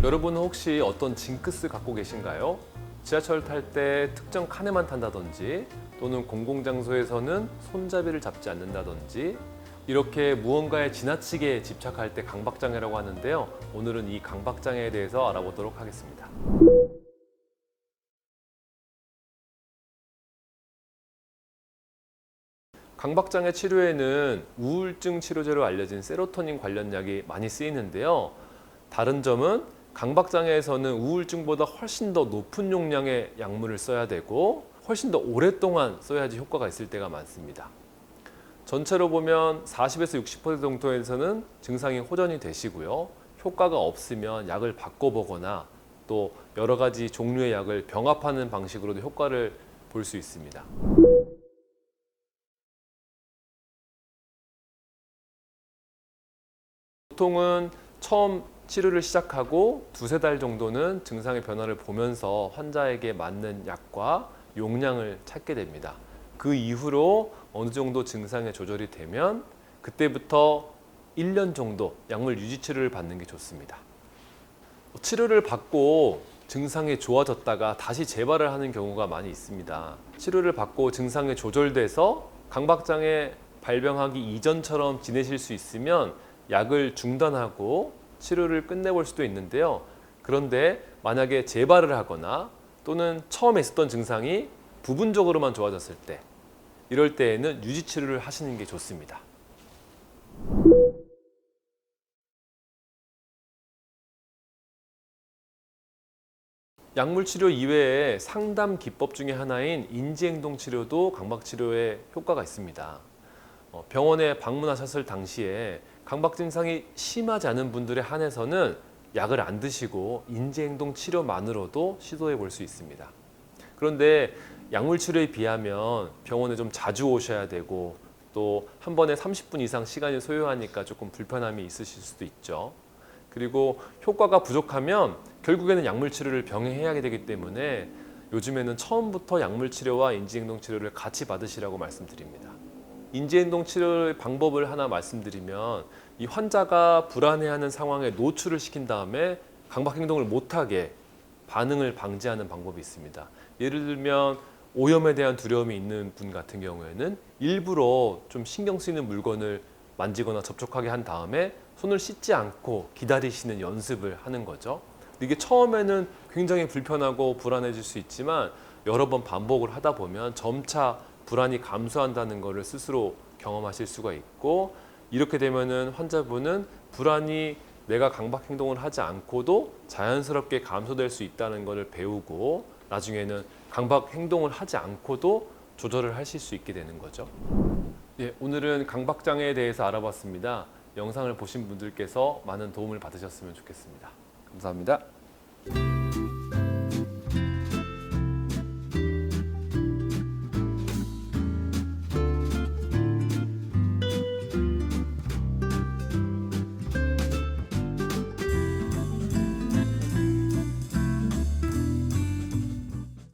여러분은 혹시 어떤 징크스 갖고 계신가요? 지하철 탈 때 특정 칸에만 탄다든지 또는 공공장소에서는 손잡이를 잡지 않는다든지 이렇게 무언가에 지나치게 집착할 때 강박장애라고 하는데요. 오늘은 이 강박장애에 대해서 알아보도록 하겠습니다. 강박장애 치료에는 우울증 치료제로 알려진 세로토닌 관련 약이 많이 쓰이는데요. 다른 점은 강박장애에서는 우울증보다 훨씬 더 높은 용량의 약물을 써야 되고 훨씬 더 오랫동안 써야지 효과가 있을 때가 많습니다. 전체로 보면 40에서 60% 정도에서는 증상이 호전이 되시고요. 효과가 없으면 약을 바꿔보거나 또 여러 가지 종류의 약을 병합하는 방식으로도 효과를 볼 수 있습니다. 보통은 처음 치료를 시작하고 두세 달 정도는 증상의 변화를 보면서 환자에게 맞는 약과 용량을 찾게 됩니다. 그 이후로 어느 정도 증상의 조절이 되면 그때부터 1년 정도 약물 유지 치료를 받는 게 좋습니다. 치료를 받고 증상이 좋아졌다가 다시 재발을 하는 경우가 많이 있습니다. 치료를 받고 증상이 조절돼서 강박장애 발병하기 이전처럼 지내실 수 있으면 약을 중단하고 치료를 끝내볼 수도 있는데요. 그런데 만약에 재발을 하거나 또는 처음에 있었던 증상이 부분적으로만 좋아졌을 때 이럴 때에는 유지 치료를 하시는 게 좋습니다. 약물 치료 이외에 상담 기법 중에 하나인 인지행동 치료도 강박 치료에 효과가 있습니다. 병원에 방문하셨을 당시에 강박 증상이 심하지 않은 분들에 한해서는 약을 안 드시고 인지행동 치료만으로도 시도해 볼 수 있습니다. 그런데 약물 치료에 비하면 병원에 좀 자주 오셔야 되고 또 한 번에 30분 이상 시간이 소요하니까 조금 불편함이 있으실 수도 있죠. 그리고 효과가 부족하면 결국에는 약물 치료를 병행해야 되기 때문에 요즘에는 처음부터 약물 치료와 인지행동 치료를 같이 받으시라고 말씀드립니다. 인지행동 치료의 방법을 하나 말씀드리면 이 환자가 불안해하는 상황에 노출을 시킨 다음에 강박 행동을 못하게 반응을 방지하는 방법이 있습니다. 예를 들면 오염에 대한 두려움이 있는 분 같은 경우에는 일부러 좀 신경 쓰이는 물건을 만지거나 접촉하게 한 다음에 손을 씻지 않고 기다리시는 연습을 하는 거죠. 이게 처음에는 굉장히 불편하고 불안해질 수 있지만 여러 번 반복을 하다 보면 점차 불안이 감소한다는 것을 스스로 경험하실 수가 있고 이렇게 되면은 환자분은 불안이 내가 강박 행동을 하지 않고도 자연스럽게 감소될 수 있다는 것을 배우고 나중에는 강박 행동을 하지 않고도 조절을 하실 수 있게 되는 거죠. 예, 오늘은 강박장애에 대해서 알아봤습니다. 영상을 보신 분들께서 많은 도움을 받으셨으면 좋겠습니다. 감사합니다.